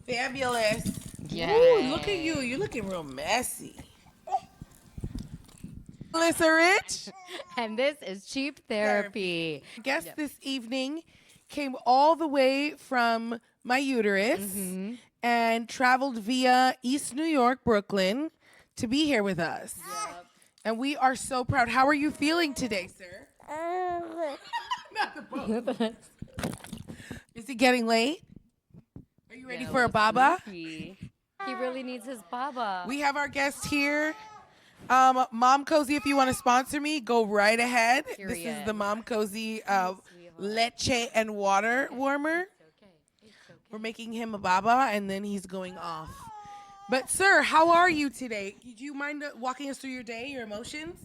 Fabulous. Yeah. Ooh, look at you. You're looking real messy. Melissa Rich. And this is Cheap Therapy. Guest this evening came all the way from my uterus and traveled via East New York, Brooklyn, to be here with us. Yep. And we are so proud. How are you feeling today, sir? Not the boat. Is it getting late? Are you ready for a baba? He really needs his baba. We have our guest here. Mom Cozy, if you want to sponsor me, go right ahead. Period. This is the Mom Cozy leche and water warmer. It's okay. We're making him a baba, and then he's going off. But, sir, how are you today? Do you mind walking us through your day, your emotions?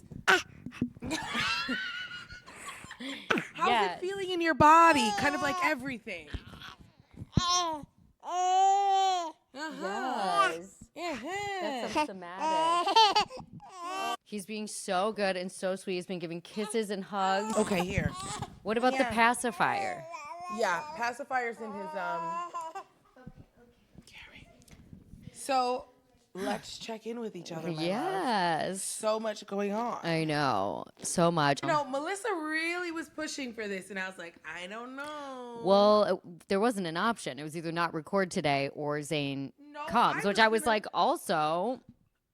How's it feeling in your body? Kind of like everything. Yes. That's so somatic. He's being so good and so sweet. He's been giving kisses and hugs. Okay, here. What about the pacifier? Yeah, pacifier's in his So let's check in with each other. My love. Yes. So much going on. I know. So much. You know, Melissa really was pushing for this, and I was like, I don't know. Well, there wasn't an option. It was either not record today or Zane comes, which I was like, also,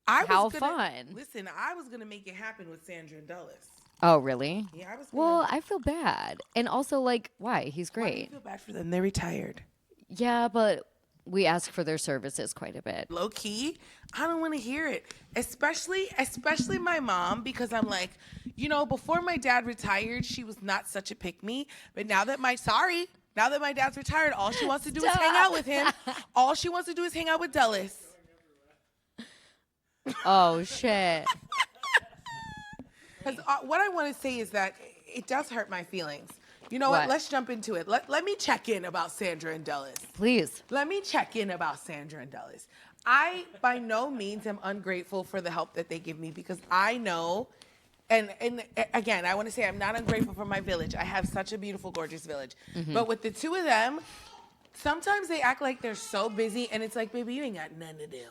how fun. Listen, I was going to make it happen with Sandra and Dulles. Oh, really? Yeah, I was Well, I feel bad. And also, like, why? He's Why do you great. feel bad for them? They're retired. Yeah, but we ask for their services quite a bit. Low key, I don't want to hear it. Especially my mom, because I'm like, you know, before my dad retired, she was not such a pick-me. But now that my dad's retired, all she wants to do is hang out with him. All she wants to do is hang out with Dulles. Oh, shit. Because what I want to say is that it does hurt my feelings. You know what? Let's jump into it. Let me check in about Sandra and Dulles. Please. Let me check in about Sandra and Dulles. I, by no means, am ungrateful for the help that they give me, because I know, and again, I want to say I'm not ungrateful for my village. I have such a beautiful, gorgeous village. But with the two of them, sometimes they act like they're so busy, and it's like, baby, you ain't got nothing to do.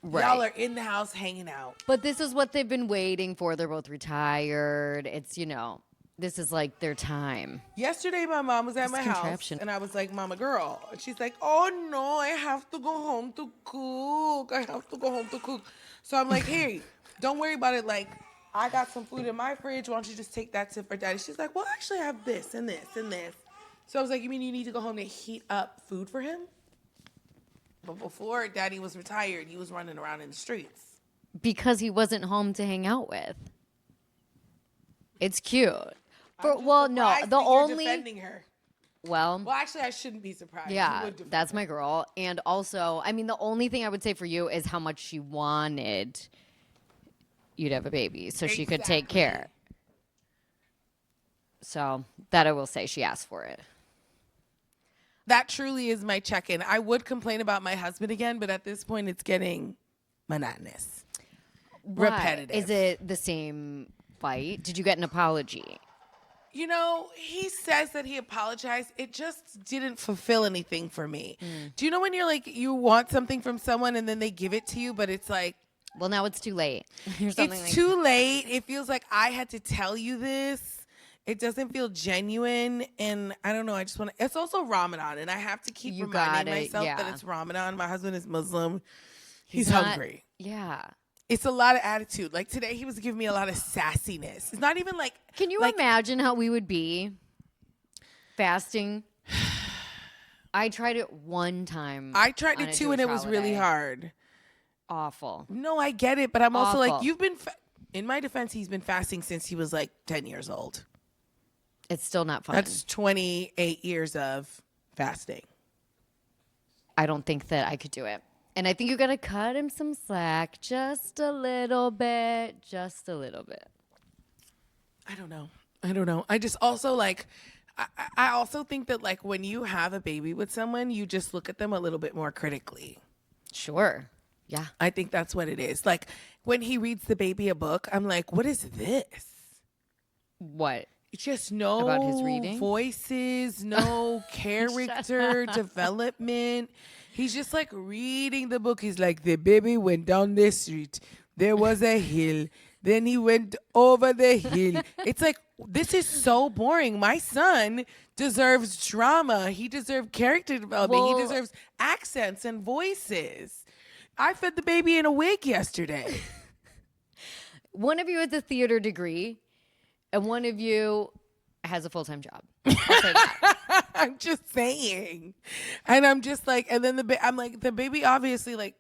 Right. Y'all are in the house hanging out. But this is what they've been waiting for. They're both retired. It's, you know, this is like their time. Yesterday, my mom was at my house, and I was like, Mama girl. And she's like, oh, no, I have to go home to cook. So I'm like, hey, don't worry about it. Like, I got some food in my fridge. Why don't you just take that to for Daddy? She's like, well, actually, I have this and this and this. So I was like, you mean you need to go home to heat up food for him? But before Daddy was retired, he was running around in the streets. Because he wasn't home to hang out with. It's cute. Defending her. Well, actually, I shouldn't be surprised. Yeah, that's my girl. And also, I mean, the only thing I would say for you is how much she wanted you to have a baby so she could take care. So that I will say, she asked for it. That truly is my check-in. I would complain about my husband again, but at this point, it's getting monotonous. Why? Repetitive. Is it the same fight? Did you get an apology? You know, he says that he apologized. It just didn't fulfill anything for me. Do you know when you're like, you want something from someone and then they give it to you, but it's like, well, now it's too late. It's too late. It feels like I had to tell you this. It doesn't feel genuine, and I don't know. I just want to. It's also Ramadan, and I have to keep reminding myself that it's Ramadan. My husband is Muslim. He's hungry. Yeah. It's a lot of attitude. Like today, he was giving me a lot of sassiness. It's not even like. Can you imagine how we would be fasting? I tried it one time. I tried it too, and it was really hard. Awful. No, I get it, but I'm also like, you've been. In my defense, he's been fasting since he was like 10 years old. It's still not fun. That's 28 years of fasting. I don't think that I could do it. And I think you got to cut him some slack just a little bit. Just a little bit. I don't know. I just also like, I also think that like when you have a baby with someone, you just look at them a little bit more critically. Sure. Yeah. I think that's what it is. Like when he reads the baby a book, I'm like, what is this? What? Just no about his reading? Voices, no character development. He's just like reading the book. He's like, the baby went down the street. There was a hill. Then he went over the hill. It's like, this is so boring. My son deserves drama. He deserves character development. Well, he deserves accents and voices. I fed the baby in a wig yesterday. One of you has a theater degree, and one of you has a full-time job. I'll say that. I'm just saying. And I'm just like, and then I'm like, the baby obviously like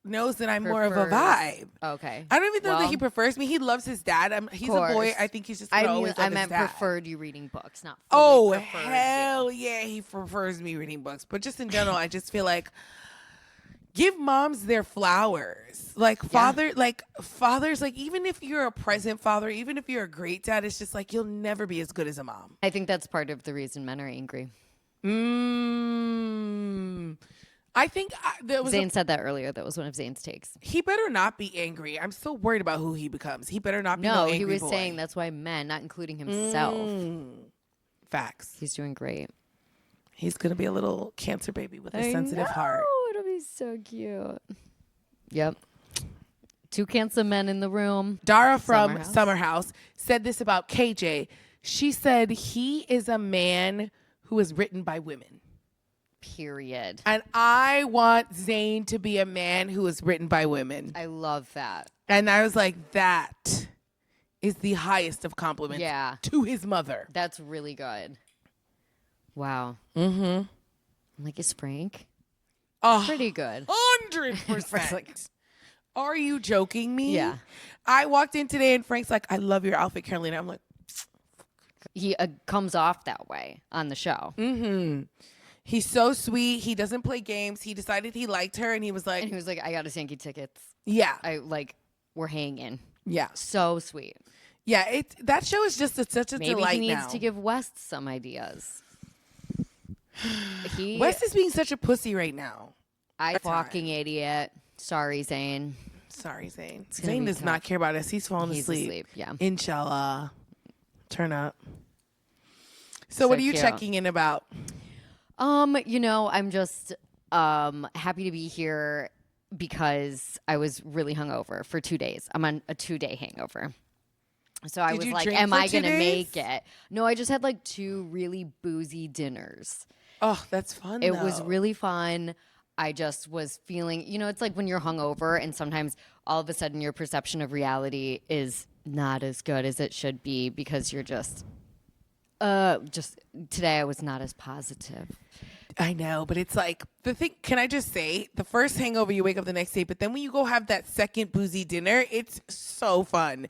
knows that I'm more of a vibe. Okay. I don't even know that he prefers me. He loves his dad. He's a boy. I think he's just gonna always love I meant his dad. preferred you reading books, not Oh, fully preferred hell you. yeah, he prefers me reading books. But just in general, I just feel like give moms their flowers. Like fathers, like even if you're a present father, even if you're a great dad, it's just like you'll never be as good as a mom. I think that's part of the reason men are angry. I think Zane said that earlier. That was one of Zane's takes. He better not be angry. I'm so worried about who he becomes. He better not be no angry he was boy. saying that's why men, not including himself. Facts. He's doing great. He's going to be a little cancer baby with a sensitive heart. It'll be so cute. Yep. 2 cancer men in the room. Dara from Summer House said this about KJ. She said he is a man who is written by women. Period. And I want Zane to be a man who is written by women. I love that. And I was like, that is the highest of compliments to his mother. That's really good. Wow. Mm-hmm. I'm like, is Frank? Pretty good. 100%. Are you joking me? Yeah. I walked in today and Frank's like, I love your outfit, Karolena. I'm like, he comes off that way on the show. Mm-hmm. He's so sweet. He doesn't play games. He decided he liked her, and he was like, I got his Yankee tickets. Yeah. We're hanging. Yeah. So sweet. Yeah. That show is just such a Maybe delight. Maybe he needs to give West some ideas. West is being such a pussy right now. Fucking idiot. Sorry, Zane. Sorry, Zane. Zane does not care about us. He's falling asleep. Yeah. Inshallah. Turn up. So what are you checking in about? I'm just happy to be here because I was really hungover for 2 days. I'm on a 2-day hangover. So I was like, am I going to make it? No, I just had like 2 really boozy dinners. Oh, that's fun. It was really fun. I just was feeling, it's like when you're hungover and sometimes all of a sudden your perception of reality is not as good as it should be because you're just today I was not as positive. I know, but it's like the thing. Can I just say, the first hangover, you wake up the next day, but then when you go have that second boozy dinner, it's so fun.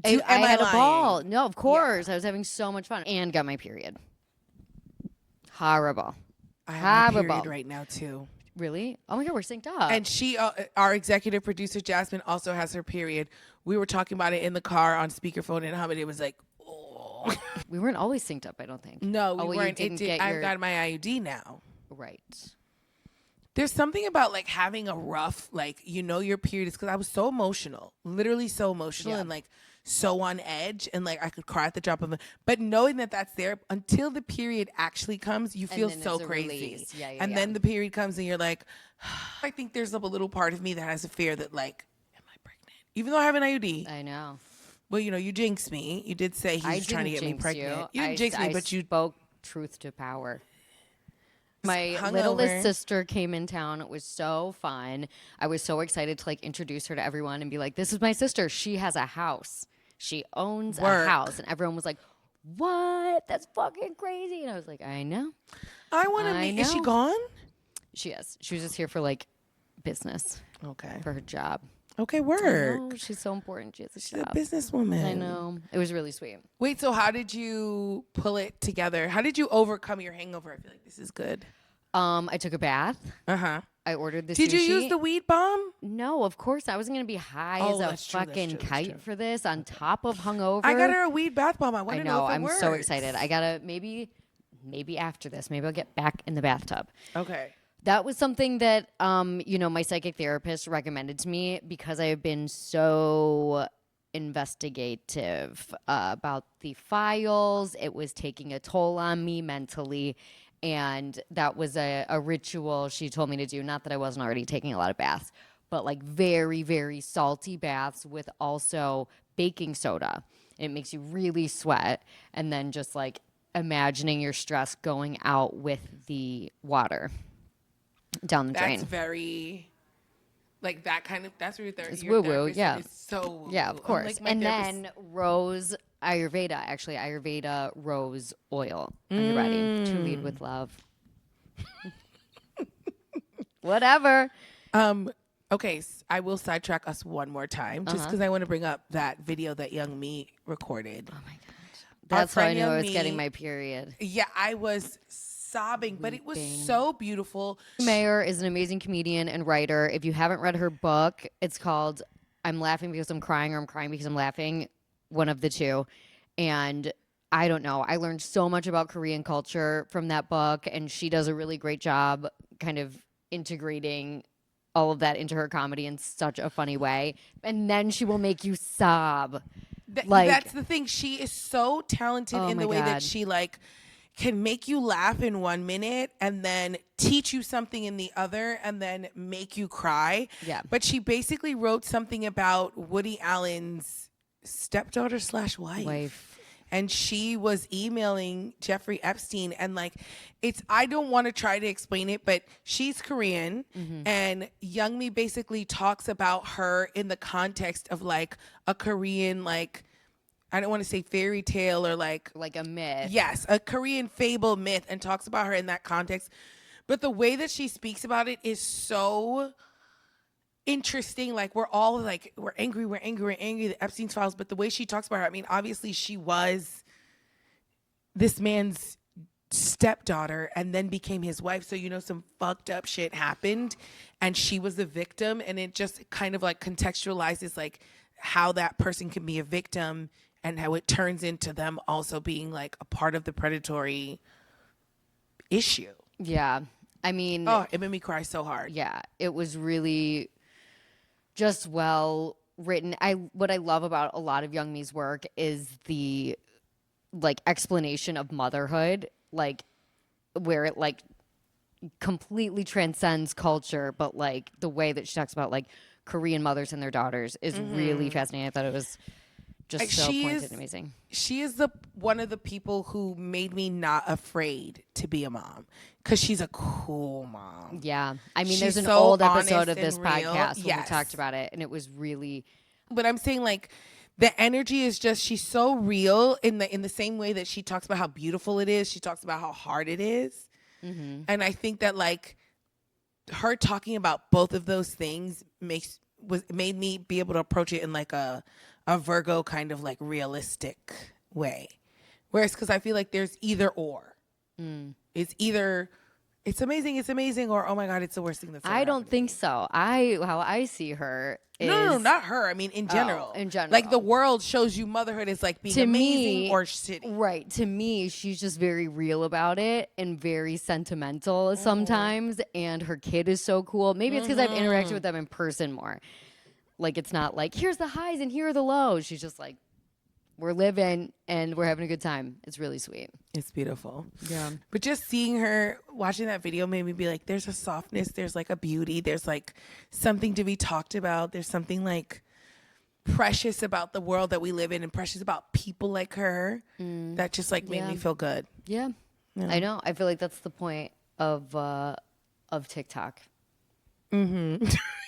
I had a ball. No, of course. Yeah. I was having so much fun and got my period. Horrible. I have my period right now, too. Really? Oh, my God, we're synced up. And she, our executive producer, Jasmine, also has her period. We were talking about it in the car on speakerphone, and Hamid was like, oh. We weren't always synced up, I don't think. No, we weren't. I've got my IUD now. Right. There's something about like having a rough, like, your period is because I was so emotional, literally so emotional and like so on edge and like I could cry at the drop of a, but knowing that that's there until the period actually comes, you feel so crazy. And then the period comes and you're like, I think there's a little part of me that has a fear that like, am I pregnant? Even though I have an IUD. I know. Well, you jinxed me. You did say he's trying to get me pregnant. You didn't jinx me, but you spoke truth to power. My littlest sister came in town. It was so fun. I was so excited to like introduce her to everyone and be like, this is my sister. She has a house. She owns a house. And everyone was like, what? That's fucking crazy. And I was like, I know. I want to meet. Is she gone? She is. She was just here for like business. Okay. For her job. Okay, work. She's so important. She has a She's a businesswoman. I know. It was really sweet. Wait, so how did you pull it together? How did you overcome your hangover? I feel like this is good. I took a bath. Uh-huh. I ordered the sushi. Did you use the weed bomb? No, of course. I wasn't going to be high as a fucking kite for this on top of hungover. I got her a weed bath bomb. I want to know if it works. I'm so excited. I got to maybe after this, maybe I'll get back in the bathtub. Okay. That was something that, my psychic therapist recommended to me because I have been so investigative about the files. It was taking a toll on me mentally. And that was a ritual she told me to do. Not that I wasn't already taking a lot of baths, but like very, very salty baths with also baking soda. It makes you really sweat. And then just like imagining your stress going out with the water down the drain. That's very, like that kind of, that's where It's your woo-woo, therapist yeah. is so woo-woo. Yeah, of I'm course. like, my And therapist- then rose Ayurveda, actually Ayurveda rose oil on your body to lead with love. Whatever. Okay, I will sidetrack us one more time, just because I want to bring up that video that Young Me recorded. Oh my God. That's how I friend knew I Young was Me- getting my period. Yeah, I was sobbing, but it was so beautiful. Mayer is an amazing comedian and writer. If you haven't read her book, it's called I'm Laughing Because I'm Crying or I'm Crying Because I'm Laughing, one of the two. And I don't know. I learned so much about Korean culture from that book, and she does a really great job kind of integrating all of that into her comedy in such a funny way. And then she will make you sob. That's the thing. She is so talented in my the way that God. she like can make you laugh in 1 minute and then teach you something in the other and then make you cry. Yeah. But she basically wrote something about Woody Allen's stepdaughter / wife. And she was emailing Jeffrey Epstein, and like, I don't want to try to explain it, but she's Korean, and Young Me basically talks about her in the context of like a Korean, like, I don't want to say fairy tale or like a myth. Yes, a Korean fable myth, and talks about her in that context. But the way that she speaks about it is so interesting. Like, we're all like, we're angry, the Epstein's files. But the way she talks about her, I mean, obviously she was this man's stepdaughter and then became his wife. So, some fucked up shit happened and she was the victim. And it just kind of like contextualizes like how that person can be a victim and how it turns into them also being like a part of the predatory issue. Yeah. I mean, oh, it made me cry so hard. Yeah. It was really just well written. What I love about a lot of Young Me's work is the like explanation of motherhood, like where it like completely transcends culture, but like the way that she talks about like Korean mothers and their daughters is really fascinating. I thought it was just Like, so pointed and amazing. She is one of the people who made me not afraid to be a mom because she's a cool mom. Yeah. I mean, She's there's an so old episode honest of this and real. podcast when we Yes. talked about it, and it was really. But I'm saying like the energy is just, she's so real in the same way that she talks about how beautiful it is. She talks about how hard it is. And I think that like her talking about both of those things made me be able to approach it in like a Virgo kind of like realistic way. Whereas, because I feel like there's either or. It's either it's amazing, or oh my God, it's the worst thing that's ever I don't happened. think so. How I see her is No, not her. I mean, in general. in general. Like the world shows you motherhood as like being to amazing me, or shitty. Right. To me, she's just very real about it and very sentimental sometimes. And her kid is so cool. Maybe it's because I've interacted with them in person more. Like, it's not like, here's the highs and here are the lows. She's just like, we're living and we're having a good time. It's really sweet. It's beautiful. Yeah. But just seeing her, watching that video made me be like, there's a softness, there's like a beauty, there's like something to be talked about. There's something like precious about the world that we live in and precious about people like her that just like made me feel good. Yeah. I know. I feel like that's the point of TikTok.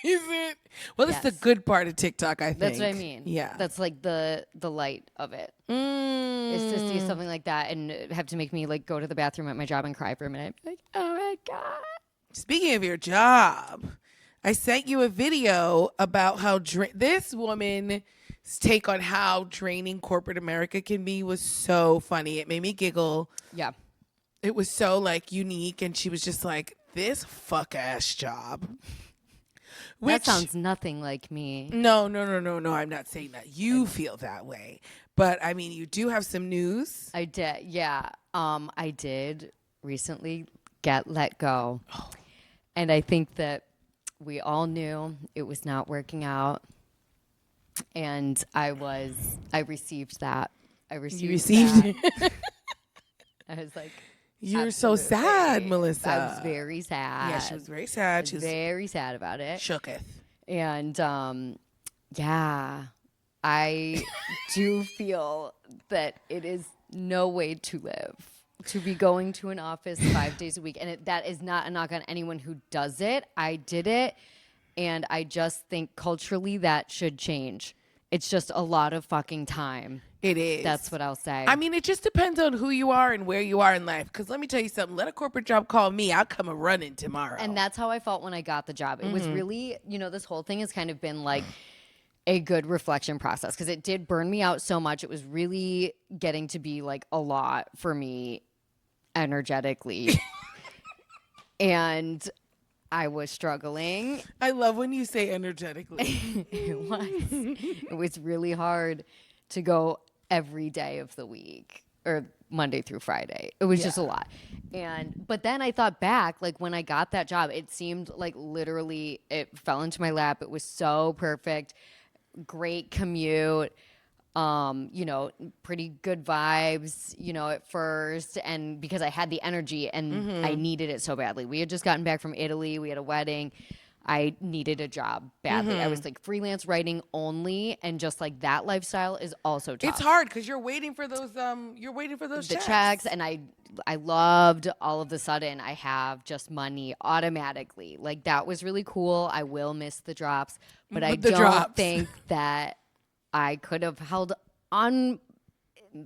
Is it? Well, it's the Yes. good part of TikTok, I think. That's what I mean. Yeah. That's like the light of it. Is to see something like that and have to make me like go to the bathroom at my job and cry for a minute. Like, oh my God. Speaking of your job, I sent you a video about how this woman's take on how draining corporate America can be was so funny. It made me giggle. Yeah. It was so like unique, and she was just like, this fuck ass job. That sounds nothing like me. No. I'm not saying that you feel that way. But I mean, you do have some news. I did. Yeah. I did recently get let go. And I think that we all knew it was not working out. And I received that. You received that. it. I was like, You're so sad, Melissa. I was very sad. Yeah, she was very sad. She was very sad about it. shooketh. And yeah, I do feel that it is no way to live. To be going to an office 5 days a week. And that is not a knock on anyone who does it. I did it. And I just think culturally that should change. It's just a lot of fucking time. It is. That's what I'll say. I mean, it just depends on who you are and where you are in life. Because let me tell you something. Let a corporate job call me. I'll come a running tomorrow. And that's how I felt when I got the job. It was really, this whole thing has kind of been like a good reflection process because it did burn me out so much. It was really getting to be like a lot for me energetically. And I was struggling. I love when you say energetically. It was really hard to go every day of the week or Monday through Friday. It was just a lot. But then I thought back, like when I got that job, it seemed like literally it fell into my lap. It was so perfect. Great commute. Pretty good vibes, at first. And because I had the energy and I needed it so badly. We had just gotten back from Italy. We had a wedding. I needed a job badly. I was like freelance writing only, and just like that lifestyle is also tough. It's hard because you're waiting for those. The checks, and I loved all of the sudden I have just money automatically. Like that was really cool. I will miss the drops, but I don't think that I could have held on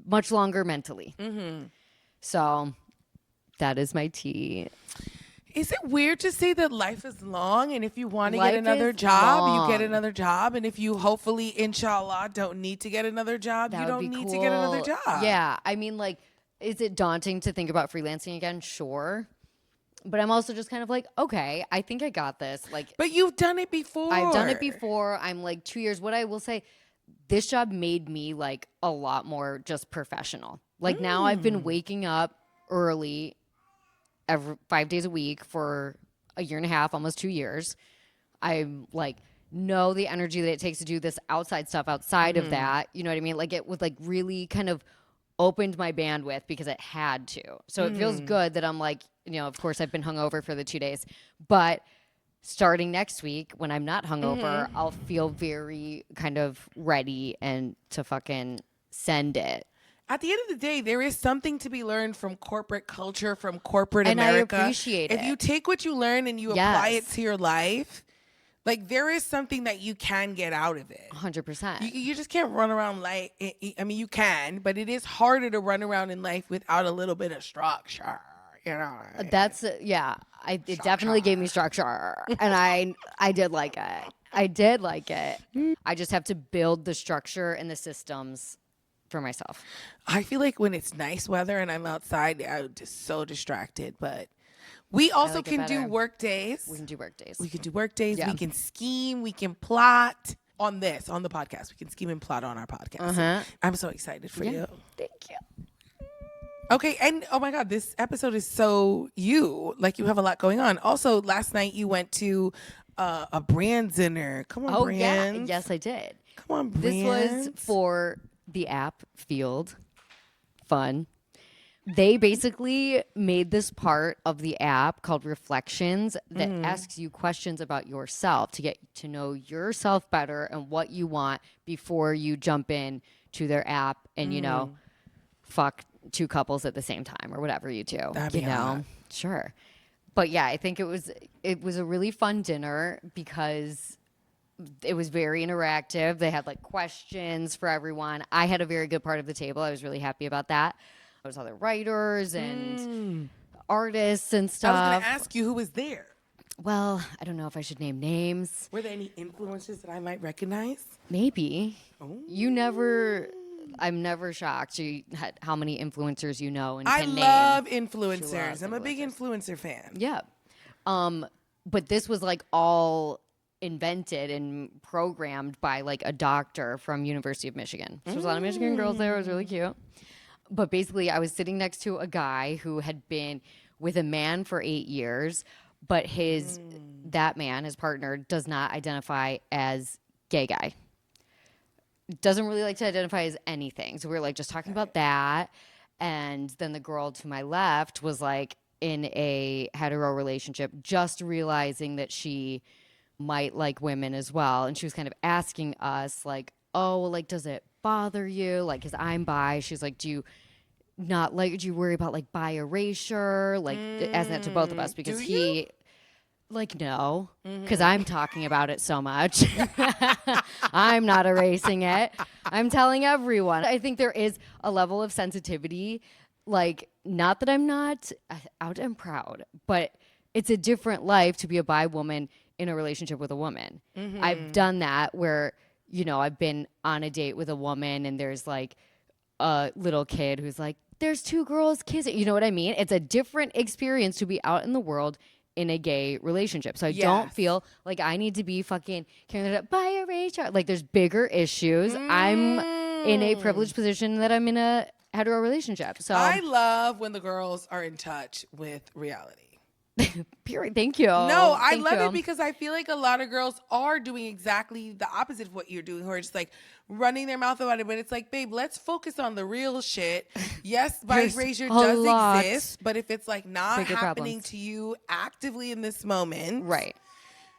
much longer mentally. So that is my tea. Is it weird to say that life is long and if you want to get another job, you get another job? And if you hopefully, inshallah, don't need to get another job, you don't need to get another job? Yeah. I mean, like, is it daunting to think about freelancing again? Sure. But I'm also just kind of like, okay, I think I got this. Like, but you've done it before. I've done it before. I'm like 2 years. What I will say, this job made me like a lot more just professional. Like now I've been waking up early 5 days a week for a year and a half, almost 2 years. I like know the energy that it takes to do this outside stuff outside of that. You know what I mean? Like it was like really kind of opened my bandwidth because it had to. So it feels good that I'm like, of course I've been hungover for the 2 days, but starting next week when I'm not hungover, I'll feel very kind of ready and to fucking send it. At the end of the day, there is something to be learned from corporate culture, from corporate America. And I appreciate it. If you take what you learn and you apply it to your life, like there is something that you can get out of it. 100%. You just can't run around like, I mean, you can, but it is harder to run around in life without a little bit of structure. That's, it definitely gave me structure. And I did like it. I just have to build the structure and the systems for myself. I feel like when it's nice weather and I'm outside, I'm just so distracted. But we also can do work days. We can do work days. Yeah. We can scheme. We can plot on the podcast. We can scheme and plot on our podcast. I'm so excited for you. Thank you. Okay. And oh my God, this episode is so you. Like you have a lot going on. Also, last night you went to a brand dinner. Come on, Brands. Yeah. Yes, I did. Come on, Brands. This was for the app Field. Fun. They basically made this part of the app called Reflections that asks you questions about yourself to get to know yourself better and what you want before you jump in to their app and, fuck two couples at the same time or whatever you do. That'd be hot. Sure. But yeah, I think it was a really fun dinner because it was very interactive. They had like questions for everyone. I had a very good part of the table. I was really happy about that. There was other writers and artists and stuff. I was going to ask you who was there. Well, I don't know if I should name names. Were there any influencers that I might recognize? Maybe. Oh. I'm never shocked at how many influencers you know and can name. I love influencers. I'm a big influencer fan. Yeah. But this was like all invented and programmed by like a doctor from University of Michigan. So there's a lot of Michigan girls there. It was really cute. But basically I was sitting next to a guy who had been with a man for 8 years, but his partner does not identify as gay guy. Doesn't really like to identify as anything. So we were like just talking about that. And then the girl to my left was like in a hetero relationship, just realizing that she might like women as well. And she was kind of asking us like, oh, well, like, does it bother you? Like, cause I'm bi. She's like, do you worry about like bi erasure? Like, asking that to both of us because like, no, because I'm talking about it so much. I'm not erasing it. I'm telling everyone. I think there is a level of sensitivity. Like, not that I'm not out and proud, but it's a different life to be a bi woman in a relationship with a woman. I've done that where, you know, I've been on a date with a woman and there's like a little kid who's like, there's two girls kissing. You know what I mean? It's a different experience to be out in the world in a gay relationship. So I don't feel like I need to be fucking carrying it up by erasure. Like there's bigger issues. I'm in a privileged position that I'm in a hetero relationship. So I love when the girls are in touch with reality. Period. Thank you. No, I love it because I feel like a lot of girls are doing exactly the opposite of what you're doing, who are just like running their mouth about it. But it's like, babe, let's focus on the real shit. Yes, bi erasure does exist, but if it's like not happening to you actively in this moment, right?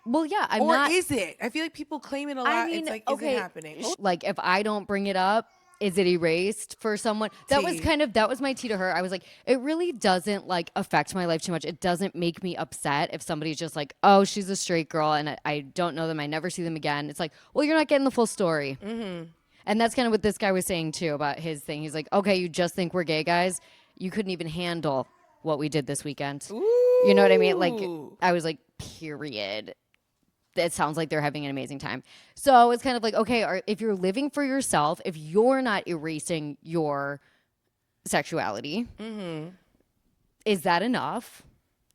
Well, yeah, is it? I feel like people claim it a lot. I mean, it's like, is it happening? Like, if I don't bring it up, is it erased for someone? That was my tea to her. I was like, it really doesn't like affect my life too much. It doesn't make me upset if somebody's just like, oh, she's a straight girl and I don't know them. I never see them again. It's like, well, you're not getting the full story. And that's kind of what this guy was saying too about his thing. He's like, okay, you just think we're gay guys. You couldn't even handle what we did this weekend. Ooh. You know what I mean? Like, I was like, period. It sounds like they're having an amazing time. So it's kind of like, okay, if you're living for yourself, if you're not erasing your sexuality, is that enough?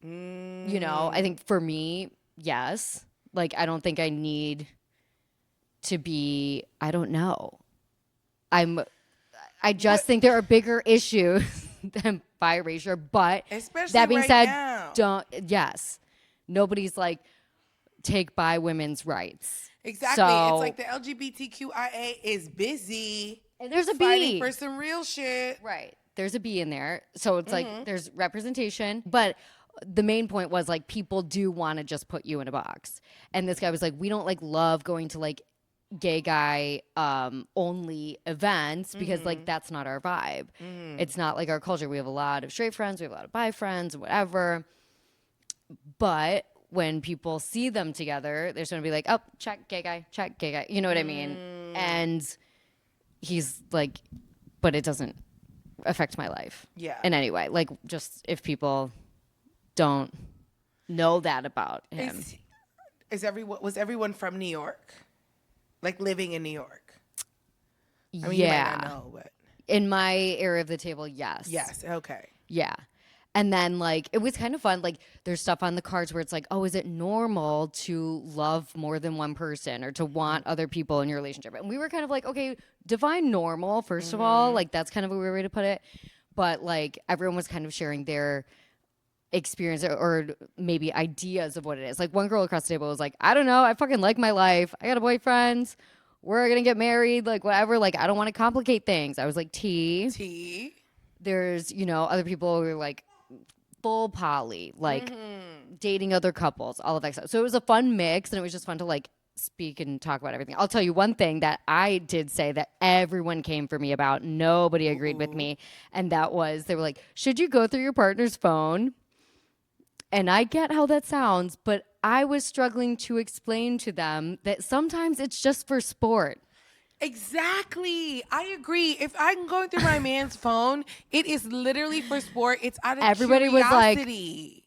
You know, I think for me, yes. Like, I don't think I need to be, I don't know. I just think there are bigger issues than bi erasure. But especially that being right said, now. Nobody's like, take bi women's rights. Exactly. So, it's like the LGBTQIA is busy. And there's a fighting B. for some real shit. Right. There's a B in there. So it's like there's representation. But the main point was like people do want to just put you in a box. And this guy was like, we don't like love going to like gay guy only events because like that's not our vibe. It's not like our culture. We have a lot of straight friends. We have a lot of bi friends, whatever. But when people see them together, they're just going to be like, oh, check gay guy. You know what I mean? And he's like, but it doesn't affect my life in any way. Like, just if people don't know that about him. Was everyone from New York? Like living in New York? I mean, yeah. You might not know, but. In my area of the table, yes. Yes, okay. Yeah. And then, like, it was kind of fun. Like, there's stuff on the cards where it's like, oh, is it normal to love more than one person or to want other people in your relationship? And we were kind of like, okay, define normal, first of all. Like, that's kind of a weird way to put it. But, like, everyone was kind of sharing their experience or maybe ideas of what it is. Like, one girl across the table was like, I don't know. I fucking like my life. I got a boyfriend. We're going to get married. Like, whatever. Like, I don't want to complicate things. I was like, T. There's, you know, other people who are like, full poly, like dating other couples, all of that stuff. So it was a fun mix, and it was just fun to like speak and talk about everything. I'll tell you one thing that I did say that everyone came for me about. Nobody agreed with me, and that was they were like, "Should you go through your partner's phone?" And I get how that sounds, but I was struggling to explain to them that sometimes it's just for sport. Exactly. I agree. If I'm going through my man's phone, it is literally for sport. It's out of Everybody curiosity. Was like,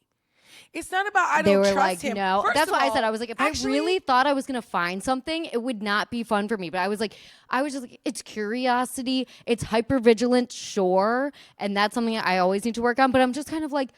it's not about I don't trust him. No. First That's of why all, I said I was like, if I really thought I was gonna find something, it would not be fun for me. But I was just like, it's curiosity, it's hypervigilant, sure, and that's something I always need to work on. But I'm just kind of like,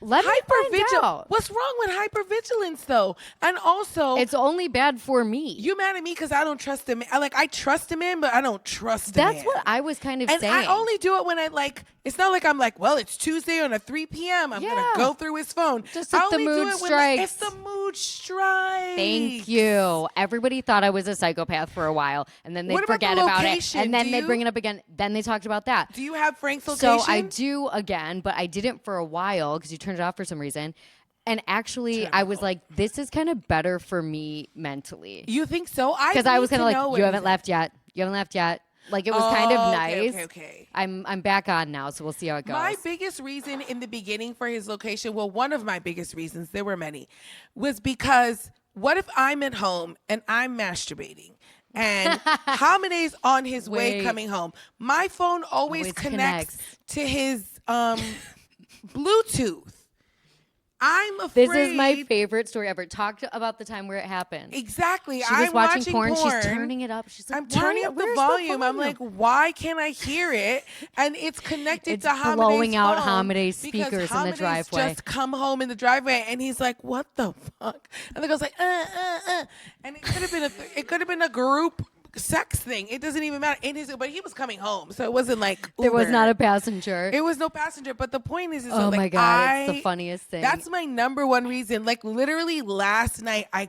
let me find out. What's wrong with hypervigilance though? And also, it's only bad for me. You mad at me because I don't trust him? I trust him in, but I don't trust him. That's what I was kind of saying. And I only do it when I like. It's not like I'm like, well, it's Tuesday on a 3 p.m. I'm gonna go through his phone. Just if the mood strikes. If the mood strikes. Thank you. Everybody thought I was a psychopath for a while, and then they What about forget the about it, location? and then Do they you- bring it up again. Then they talked about that. Do you have Frank's location? So I do again, but I didn't for a while because you turned it off for some reason. And actually, I was like, this is kind of better for me mentally. You think so? Because I was kind of like, you haven't left yet. You haven't left yet. Like, it was kind of nice. Okay. I'm back on now, so we'll see how it goes. My biggest reason in the beginning for his location, well, one of my biggest reasons, there were many, was because what if I'm at home and I'm masturbating? And Hamide's on his way coming home. My phone always connects to his Bluetooth. I'm afraid. This is my favorite story ever. Talk about the time where it happened. Exactly. She was watching porn. She's turning it up. She's like, I'm turning up the volume. I'm like, why can't I hear it? And it's connected to Hamide's phone. It's blowing out Hamide's speakers in the driveway. Just come home in the driveway, and he's like, "What the fuck?" And the girl's like, And it could have been a group sex thing. It doesn't even matter. But he was coming home, so it wasn't like Uber. There was not a passenger. It was no passenger. But the point is oh my god, it's the funniest thing. That's my number one reason. Like literally last night, I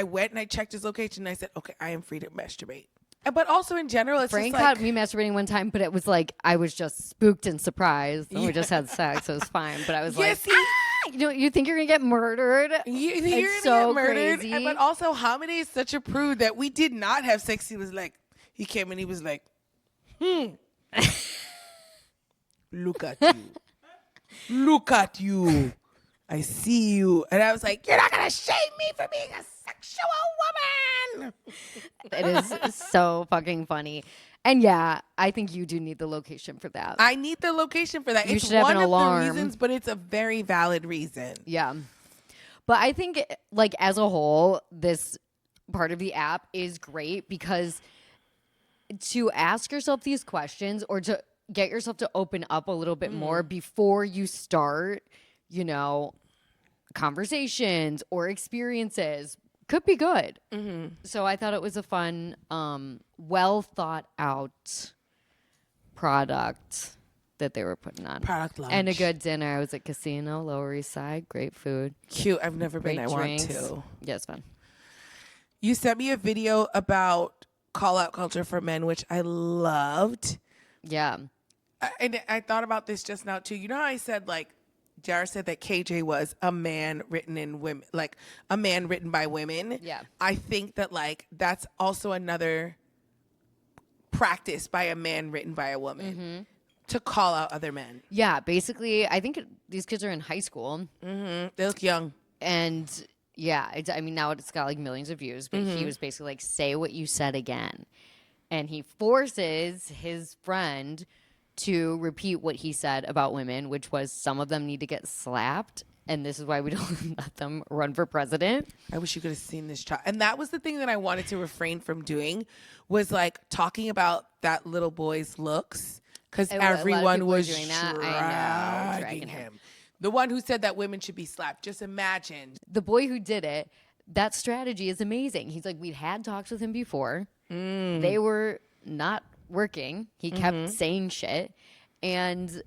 went and I checked his location. And I said, okay, I am free to masturbate. But also in general, it's Frank just like, caught me masturbating one time, but it was like I was just spooked and surprised. And we just had sex, so it was fine. But I was like, you think you're gonna get murdered? You're gonna so get murdered. crazy. But also, Hamide is such a prude that we did not have sex. He was like, he came and he was like, look at you. Look at you. I see you. And I was like, you're not going to shame me for being a sexual woman. It is so fucking funny. And yeah, I think you do need the location for that. I need the location for that. You it's should have one an of alarm. the reasons, but it's a very valid reason. Yeah. But I think, like, as a whole, this part of the app is great because to ask yourself these questions or to get yourself to open up a little bit more before you start, conversations or experiences could be good. So I thought it was a fun, well thought out product that they were putting on. Product launch. And a good dinner. I was at Casino, Lower East Side. Great food. Cute. I've never been. I drinks. want to. Yeah, it's fun. You sent me a video about call out culture for men, which I loved. Yeah. And I thought about this just now too. You know how I said Jara said that KJ was a man written in women, like a man written by women. Yeah. I think that that's also another practice by a man written by a woman to call out other men. Yeah. Basically, I think these kids are in high school. They look young. And yeah, now it's got like millions of views, but he was basically like, say what you said again. And he forces his friend to repeat what he said about women, which was some of them need to get slapped. And this is why we don't let them run for president. I wish you could have seen this child. And that was the thing that I wanted to refrain from doing was talking about that little boy's looks. Because everyone was doing that. dragging him. The one who said that women should be slapped. Just imagine. The boy who did it, that strategy is amazing. He's like, we'd had talks with him before. They were not working. He kept saying shit. And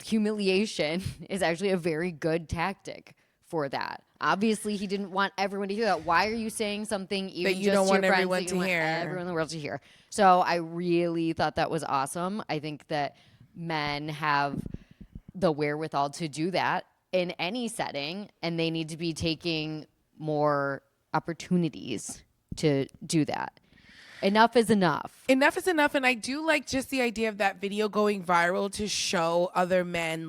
humiliation is actually a very good tactic for that. Obviously, he didn't want everyone to hear that. Why are you saying something even that you just don't to want your everyone friends to hear? Everyone in the world to hear. So I really thought that was awesome. I think that men have the wherewithal to do that in any setting, and they need to be taking more opportunities to do that. Enough is enough. Enough is enough. And I do like just the idea of that video going viral to show other men,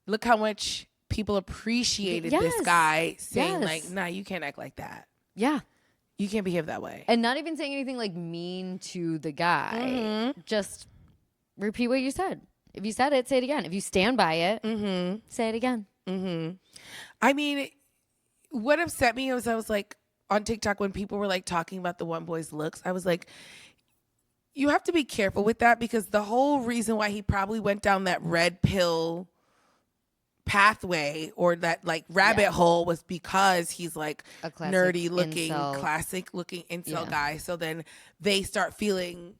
look how much people appreciated this guy saying, nah, you can't act like that. Yeah. You can't behave that way. And not even saying anything mean to the guy. Just repeat what you said. If you said it, say it again. If you stand by it, say it again. I mean, what upset me was I was on TikTok when people were talking about the one boy's looks, I was like, you have to be careful with that because the whole reason why he probably went down that red pill pathway or that rabbit hole was because he's a nerdy looking, classic looking incel guy. So then they start feeling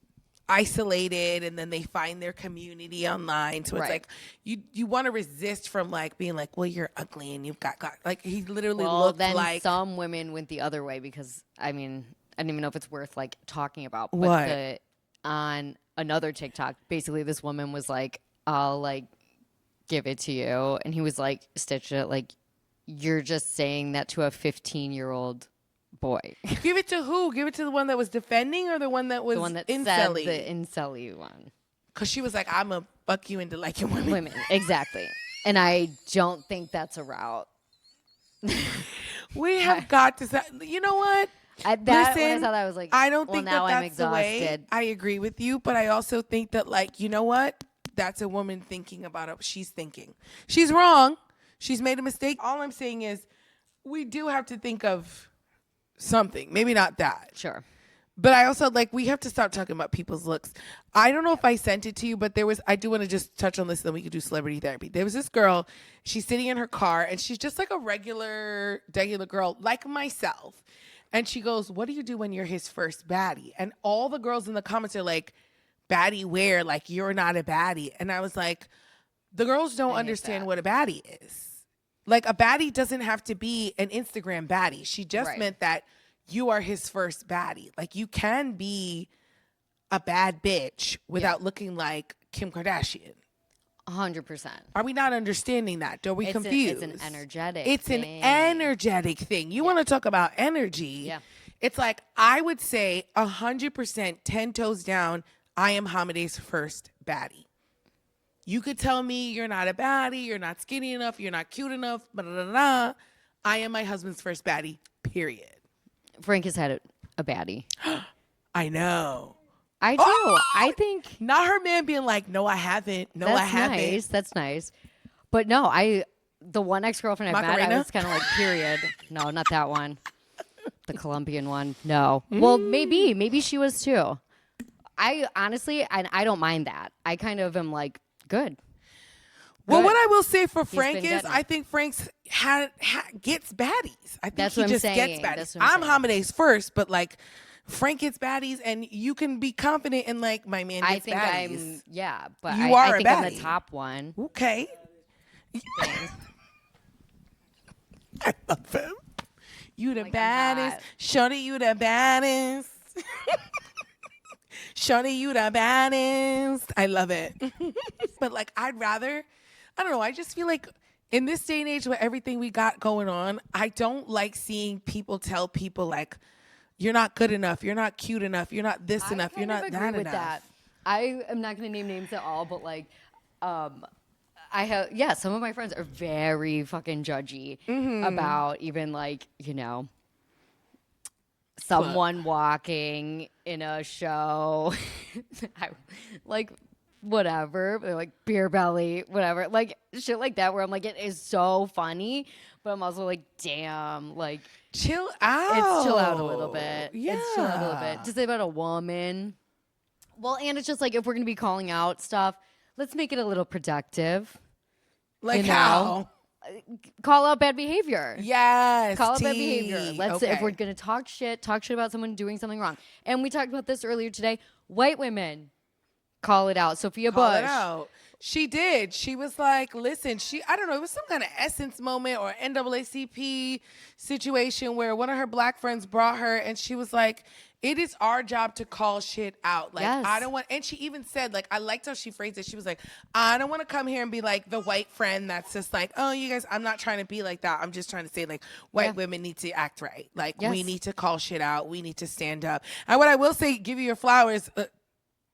isolated, and then they find their community online. So it's Right. like you want to resist from like being like, well, you're ugly and you've got like he literally Well, looked then like some women went the other way because I mean, I don't even know if it's worth like talking about. But What? on another TikTok, basically this woman was like, "I'll like give it to you," and he was like, "Stitch it, like you're just saying that to a 15-year-old boy." Give it to who? Give it to the one that was defending or the one that was The one that incelly? said the incel one. Because she was like, I'm going to fuck you into liking women. Women, exactly. And I don't think that's a route. We have got to. You know what? When I saw that, I was like, I don't well, think now that I'm that's the way. exhausted. I agree with you, but I also think that, like, you know what? That's a woman thinking about it. She's thinking. She's wrong. She's made a mistake. All I'm saying is we do have to think of something. Maybe not that. Sure. But I also, like, we have to stop talking about people's looks. I don't know if I sent it to you, but I do want to just touch on this, then we could do celebrity therapy. There was this girl, she's sitting in her car, and she's just like a regular girl, like myself. And she goes, what do you do when you're his first baddie? And all the girls in the comments are like, baddie where? Like, you're not a baddie. And I was like, the girls don't understand what a baddie is. Like, a baddie doesn't have to be an Instagram baddie. She just meant that you are his first baddie. Like, you can be a bad bitch without looking like Kim Kardashian. 100%. Are we not understanding that? Are we confused? It's an energetic It's thing. an energetic thing. You want to talk about energy. Yeah. It's like, I would say 100%, 10 toes down, I am Hamade's first baddie. You could tell me you're not a baddie, you're not skinny enough, you're not cute enough, blah, blah, blah, blah. I am my husband's first baddie, period. Frank has had a baddie. I know. I do. I think Not her man being like, no, I haven't. No, that's I haven't. nice. That's nice. But no, the one ex-girlfriend I've met, I Macarena? was kind of like, period. No, not that one. The Colombian one. No. Well, maybe she was too. I honestly, I don't mind that. I kind of am like, good. Well, Good. what I will say for been Frank is, getting it. I think Frank's gets baddies. I think That's he what I'm just saying. gets baddies. That's what I'm I'm saying. Hamade's first, but like Frank gets baddies, and you can be confident in like my man gets I think baddies. but You I are a think I'm the baddie. top one. Okay. I love him. You the Like, I'm baddest. hot. Shorty, you the baddest. Shorty, you the baddest. I love it. But like, I'd rather, I don't know, I just feel like in this day and age with everything we got going on, I don't like seeing people tell people like, you're not good enough, you're not cute enough, you're not this enough, you're not agree that with enough. that. I am not going to name names at all, but like, I have, some of my friends are very fucking judgy about even like, someone walking in a show, like whatever, they're like beer belly, whatever, like shit like that, where I'm like, it is so funny, but I'm also like, damn, like Chill out. it's chill out a little bit. Yeah. It's chill out a little bit. To say about a woman. Well, and it's just like, if we're going to be calling out stuff, let's make it a little productive. Like you know? how? Call out bad behavior. Yes. Call out bad T. behavior. Let's Okay. if we're gonna talk shit about someone doing something wrong. And we talked about this earlier today. White women call it out. Sophia Call Bush. it out. She did. She was like, listen, I don't know, it was some kind of Essence moment or NAACP situation where one of her black friends brought her and she was like, it is our job to call shit out. Like, Yes. I don't want, and she even said, like, I liked how she phrased it. She was like, I don't want to come here and be like the white friend that's just like, oh, you guys, I'm not trying to be like that. I'm just trying to say, like, white women need to act right. Like, we Yes. need to call shit out. We need to stand up. And what I will say, give you your flowers,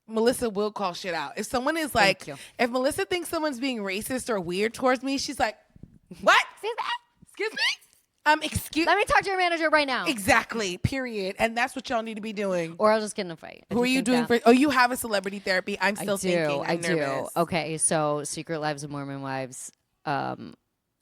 Melissa will call shit out. If someone is like, you. if Melissa thinks someone's being racist or weird towards me, she's like, what? Excuse me? Excuse Let me talk to your manager right now. Exactly. Period. And that's what y'all need to be doing. Or I'll just get in a fight. I Who are just you think doing that- for? Oh, you have a celebrity therapy. I'm still I do. thinking. I'm I do. nervous. Okay, so Secret Lives of Mormon Wives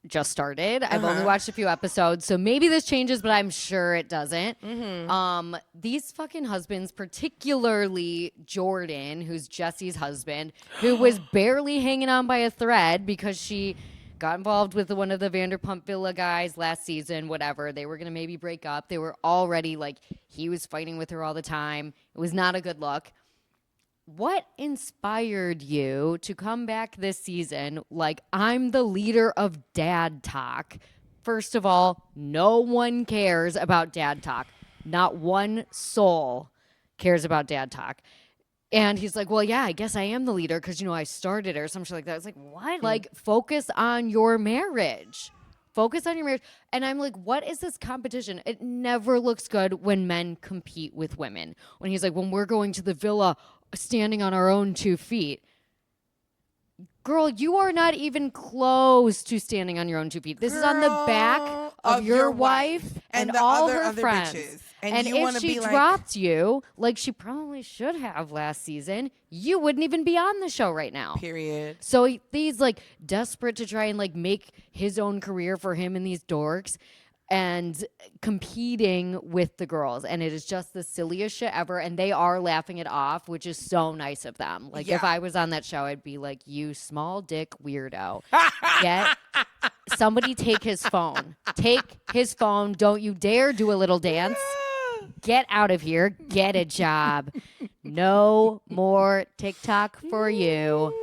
just started. I've Uh-huh. only watched a few episodes, so maybe this changes, but I'm sure it doesn't. Mm-hmm. These fucking husbands, particularly Jordan, who's Jesse's husband, who was barely hanging on by a thread because she got involved with one of the Vanderpump Villa guys last season, whatever. They were going to maybe break up. They were already like, he was fighting with her all the time. It was not a good look. what inspired you to come back this season like, I'm the leader of Dad Talk? First of all, no one cares about Dad Talk. Not one soul cares about Dad Talk. And he's like, well, yeah, I guess I am the leader because, I started it or something like that. I was like, what? Like, focus on your marriage. Focus on your marriage. And I'm like, what is this competition? It never looks good when men compete with women. When he's like, when we're going to the villa standing on our own 2 feet. Girl, you are not even close to standing on your own 2 feet. This is on the back of your wife and all her friends. Bitches. And if she dropped you, like she probably should have last season, you wouldn't even be on the show right now. Period. So he's like desperate to try and like make his own career for him and these dorks and competing with the girls. And it is just the silliest shit ever. And they are laughing it off, which is so nice of them. Like if I was on that show, I'd be like, you small dick weirdo. Somebody take his phone. Take his phone. Don't you dare do a little dance. Get out of here. Get a job. No more TikTok for you.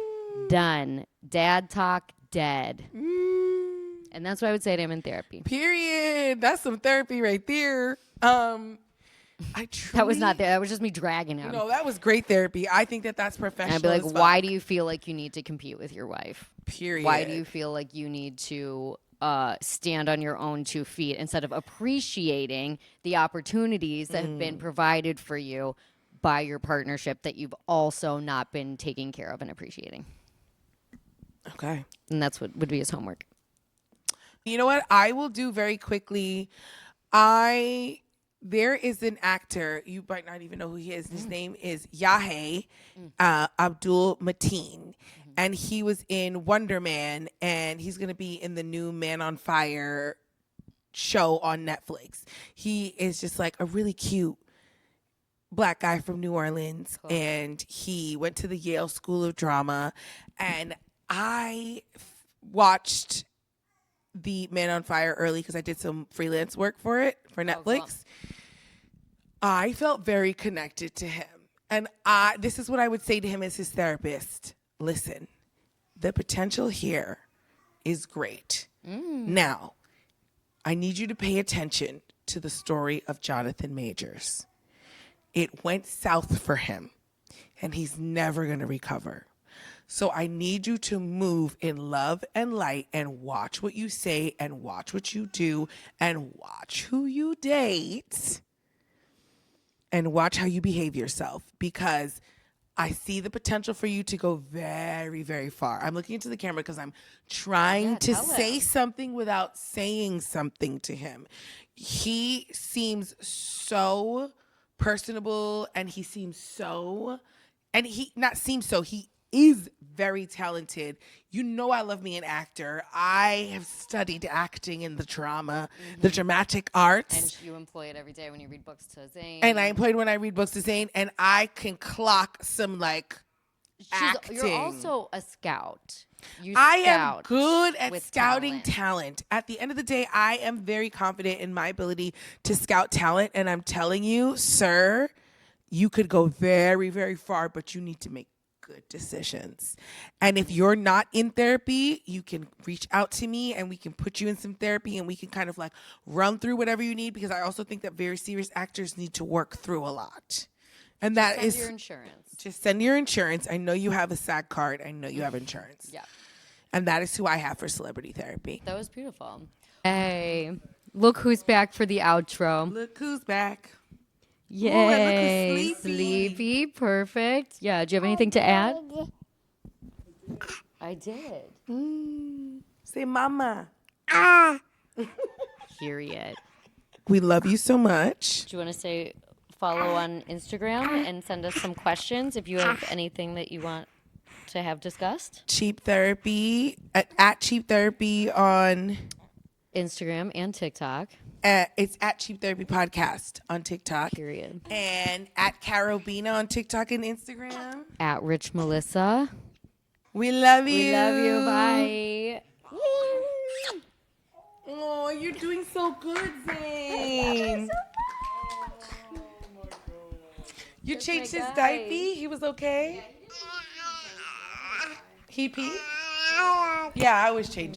Done. Dad Talk dead. And that's what I would say to him in therapy. Period. That's some therapy right there. That was not there. That was just me dragging him. No, that was great therapy. I think that's professional. And I'd be like, why do you feel like you need to compete with your wife? Period. Why do you feel like you need to stand on your own 2 feet instead of appreciating the opportunities that have been provided for you by your partnership that you've also not been taking care of and appreciating? Okay. And that's what would be his homework. You know what? I will do very quickly. There is an actor, you might not even know who he is. His name is Yahya Abdul Mateen. And he was in Wonder Man, and he's going to be in the new Man on Fire show on Netflix. He is just like a really cute Black guy from New Orleans, and he went to the Yale School of Drama. And I watched the Man on Fire early because I did some freelance work for it, for Netflix. Cool. I felt very connected to him. And this is what I would say to him as his therapist. Listen, the potential here is great. Now, I need you to pay attention to the story of Jonathan Majors. It went south for him, and he's never going to recover. So I need you to move in love and light and watch what you say and watch what you do and watch who you date and watch how you behave yourself, because I see the potential for you to go very, very far. I'm looking into the camera because I'm trying to say something without saying something to him. He seems so personable, and he seems so, and he not seems so, he is very talented. You know I love me an actor. I have studied acting in the drama, the dramatic arts. And you employ it every day when you read books to Zane. And I employ it when I read books to Zane, and I can clock some acting. You're also a scout. I am good at scouting talent. At the end of the day, I am very confident in my ability to scout talent. And I'm telling you, sir, you could go very, very far, but you need to make good decisions. And if you're not in therapy, you can reach out to me and we can put you in some therapy, and we can kind of run through whatever you need, because I also think that very serious actors need to work through a lot. And that is your insurance. Just send your insurance. I know you have a SAG card. I know you have insurance. Yeah. And that is who I have for celebrity therapy. That was beautiful. Hey, look who's back for the outro. Look who's back. Yay. Ooh, look who's sleepy. Perfect. Yeah. Do you have anything to add? I did. Say mama. Period. We love you so much. Do you want to say follow on Instagram and send us some questions if you have anything that you want to have discussed? Cheap Therapy at Cheap Therapy on Instagram and TikTok. It's at Cheap Therapy Podcast on TikTok. Period. And at Karolena on TikTok and Instagram. At Rich Melissa. We love you. We love you. Bye. Oh, you're doing so good, Zane. You That's changed my his guy. diaper? He was okay? He peed? Yeah, I always change